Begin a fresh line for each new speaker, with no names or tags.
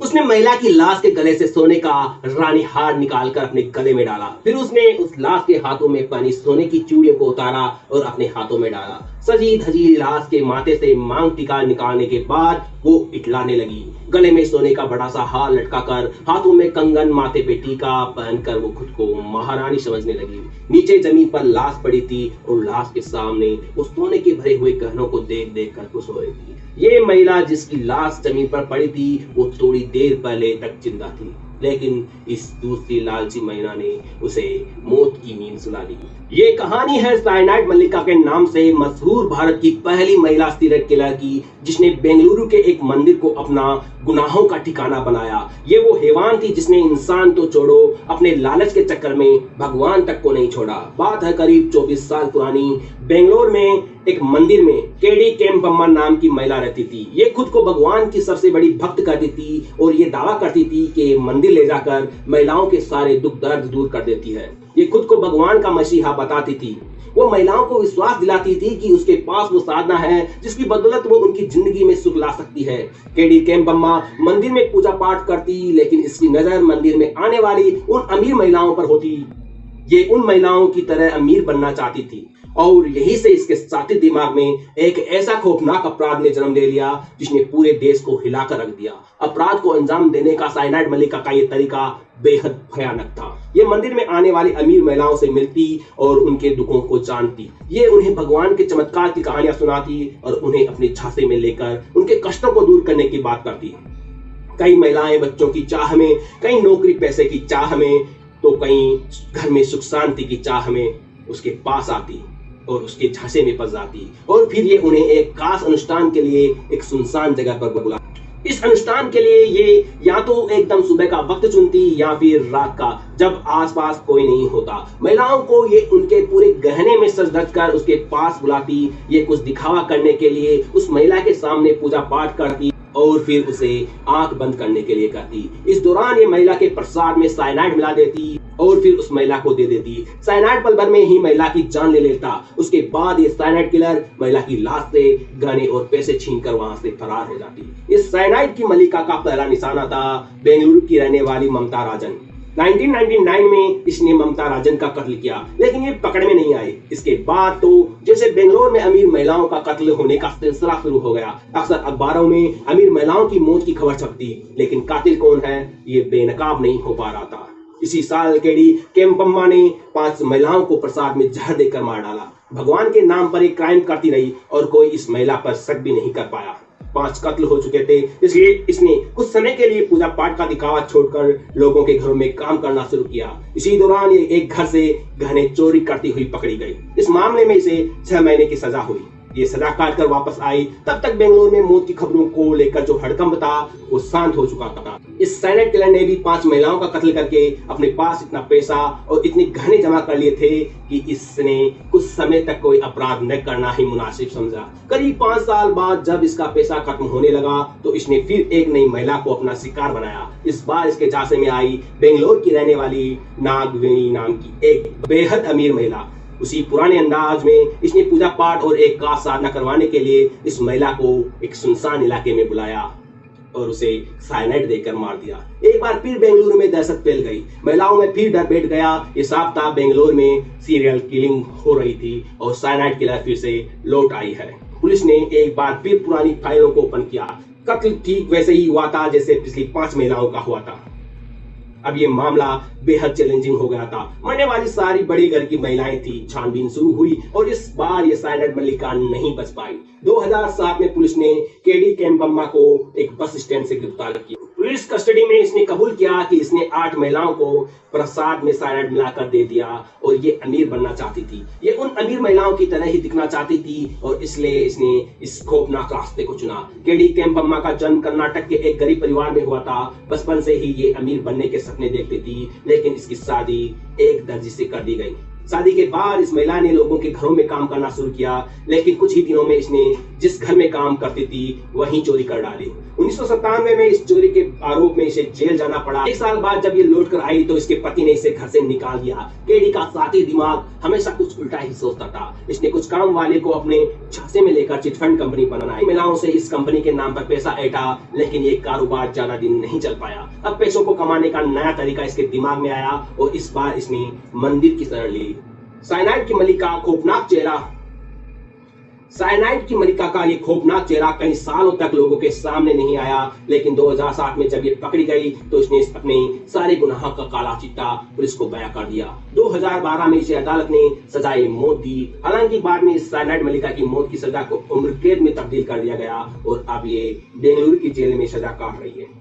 उसने महिला की लाश के गले से सोने का रानी हार निकालकर अपने गले में डाला। फिर उसने उस लाश के हाथों में पहनी सोने की चूड़ियों को उतारा और अपने हाथों में डाला। सजी धजी लाश के माथे से मांग टीका निकालने के बाद वो इटलाने लगी। गले में सोने का बड़ा सा हार लटकाकर, हाथों में कंगन, माथे पे टीका पहनकर वो खुद को महारानी समझने लगी। नीचे जमीन पर लाश पड़ी थी और लाश के सामने उस सोने के भरे हुए गहनों को देख देख कर खुश हो रही थी। ये महिला जिसकी लाश जमीन पर पड़ी थी वो थोड़ी देर पहले तक जिंदा थी, लेकिन इस दूसरी लालची महिला ने उसे मौत की नींद सुला दी। ये कहानी है साइनाइड मल्लिका के नाम से मशहूर भारत की पहली महिला सीरियल किलर की, जिसने बेंगलुरु के एक मंदिर को अपना गुनाहों का ठिकाना बनाया। ये वो हैवान थी जिसने इंसान तो छोड़ो, अपने लालच के चक्कर में भगवान तक को नहीं छोड़ा। बात है करीब 24 साल पुरानी। बेंगलोर में एक मंदिर में केडी केम्पम्मा नाम की महिला रहती थी। ये खुद को भगवान की सबसे बड़ी भक्त करती थी और ये दावा करती थी कि मंदिर ले जाकर महिलाओं के सारे दुख दर्द दूर कर देती है। ये खुद को भगवान का मसीहा बताती थी। वो महिलाओं को विश्वास दिलाती थी कि उसके पास वो साधना है जिसकी बदौलत वो उनकी जिंदगी में सुख ला सकती है। केडी केम्पम्मा मंदिर में पूजा पाठ करती, लेकिन इसकी नजर मंदिर में आने वाली उन अमीर महिलाओं पर होती। ये उन महिलाओं की तरह अमीर बनना चाहती थी और यही से इसके साथी दिमाग में एक ऐसा खौफनाक अपराध ने जन्म ले लिया जिसने पूरे देश को हिलाकर रख दिया। अपराध को अंजाम देने का साइनाइड मल्लिका का ये तरीका बेहद भयानक था। ये मंदिर में आने वाली अमीर महिलाओं से मिलती और उनके दुखों को जानती। ये उन्हें भगवान के चमत्कार की कहानियां सुनाती और उन्हें अपने झांसे में लेकर उनके कष्टों को दूर करने की बात करती। कई महिलाएं बच्चों की चाह में, कई नौकरी पैसे की चाह में, तो कई घर में सुख शांति की चाह में उसके पास आती और उसके झांसे में फंस जाती और फिर ये उन्हें एक खास अनुष्ठान के लिए एक सुनसान जगह पर बुला। इस अनुष्ठान के लिए ये या तो एकदम सुबह का वक्त चुनती या फिर रात का, जब आसपास कोई नहीं होता। महिलाओं को ये उनके पूरे गहने में सज धज कर उसके पास बुलाती। ये कुछ दिखावा करने के लिए उस महिला के सामने पूजा पाठ करती और फिर उसे आंख बंद करने के लिए कहती। इस दौरान ये महिला के प्रसाद में साइनाइड मिला देती और फिर उस महिला को दे देती। साइनाइड पल भर में ही महिला की जान ले लेता। उसके बाद ये साइनाइड किलर महिला की लाश से गहने और पैसे छीनकर वहां से फरार हो जाती। इस साइनाइड की मल्लिका का पहला निशाना था बेंगलुरु की रहने वाली ममता राजन। 1999 में इसने ममता राजन का कत्ल किया, लेकिन ये पकड़ में नहीं आई। इसके बाद तो जैसे बेंगलोर में अमीर महिलाओं का कत्ल होने का सिलसिला शुरू हो गया। अक्सर अखबारों में अमीर महिलाओं की मौत की खबर छपती, लेकिन कातिल कौन है ये बेनकाब नहीं हो पा रहा था। इसी साल केडी केम्पम्मा ने 5 महिलाओं को प्रसाद में जहर देकर मार डाला। भगवान के नाम पर एक क्राइम करती रही और कोई इस महिला पर शक भी नहीं कर पाया। 5 कत्ल हो चुके थे, इसलिए इसने कुछ समय के लिए पूजा पाठ का दिखावा छोड़कर लोगों के घरों में काम करना शुरू किया। इसी दौरान ये एक घर से गहने चोरी करती हुई पकड़ी गई। इस मामले में इसे 6 महीने की सजा हुई। ये सजा काट कर वापस आई। तब तक बेंगलोर में मौत की खबरों को लेकर जो हड़कंप था वो शांत हो चुका था। इस साइनाइड किलर ने भी 5 महिलाओं का कत्ल करके अपने पास इतना पैसा और इतने गहने जमा कर लिए थे कि इसने कुछ समय तक कोई अपराध न करना ही मुनासिब समझा। करीब 5 साल बाद जब इसका पैसा खत्म होने लगा तो इसने फिर एक नई महिला को अपना शिकार बनाया। इस बार इसके झांसे में आई बेंगलोर की रहने वाली नागवेणी नाम की एक बेहद अमीर महिला। उसी पुराने अंदाज में इसने पूजा पाठ और एक खास साधना करवाने के लिए इस महिला को एक सुनसान इलाके में बुलाया और उसे साइनाइड देकर मार दिया। एक बार फिर बेंगलुरु में दहशत फैल गई। महिलाओं में फिर डर बैठ गया। ये साफ था बेंगलोर में सीरियल किलिंग हो रही थी और साइनाइड किलर फिर से लौट आई है। पुलिस ने एक बार फिर पुरानी फाइलों को ओपन किया। कत्ल ठीक वैसे ही हुआ था जैसे पिछली 5 महिलाओं का हुआ था। अब ये मामला बेहद चैलेंजिंग हो गया था। मरने वाली सारी बड़ी घर की महिलाएं थी। छानबीन शुरू हुई और इस बार ये साइनाइड मल्लिका नहीं बच पाई। 2007 में पुलिस ने केडी केम्पम्मा को एक बस स्टैंड से गिरफ्तार किया। पुलिस कस्टडी में इसने कबूल किया कि इसने 8 महिलाओं को प्रसाद में साइनाइड मिलाकर दे दिया और ये अमीर बनना चाहती थी। ये उन अमीर महिलाओं की तरह ही दिखना चाहती थी और इसलिए इसने इस खौफनाक रास्ते को चुना। केडी केम्पम्मा का जन्म कर्नाटक के एक गरीब परिवार में हुआ था। बचपन से ही ये अमीर बनने के सपने देखती थी, लेकिन इसकी शादी एक दर्जी से कर दी गई। शादी के बाद इस महिला ने लोगों के घरों में काम करना शुरू किया, लेकिन कुछ ही दिनों में इसने जिस घर में काम करती थी वहीं चोरी कर डाली। 1997 में इस चोरी के आरोप में इसे जेल जाना पड़ा। 1 साल बाद जब ये लौट कर आई तो इसके पति ने इसे घर से निकाल दिया। केडी का साथी दिमाग हमेशा कुछ उल्टा ही सोचता था। इसने कुछ काम वाले को अपने झांसे में लेकर चिटफंड कंपनी बनाई। महिलाओं से इस कंपनी के नाम पर पैसा ऐंठा, लेकिन ये कारोबार ज्यादा दिन नहीं चल पाया। अब पैसों को कमाने का नया तरीका इसके दिमाग में आया और इस बार इसने मंदिर की शरण ली। साइनाइड की मलिका खौफनाक चेहरा साइनाइड की मलिका का ये खौफनाक चेहरा कई सालों तक लोगों के सामने नहीं आया, लेकिन 2007 में जब ये पकड़ी गई तो इसने अपने सारे गुनाह का काला चिट्ठा पुलिस को बयां कर दिया। 2012 में इसे अदालत ने सजाए मौत दी। हालांकि बाद में इस साइनाइड मलिका की मौत की सजा को उम्र कैद में तब्दील कर दिया गया और अब ये बेंगलुरु की जेल में सजा काट रही है।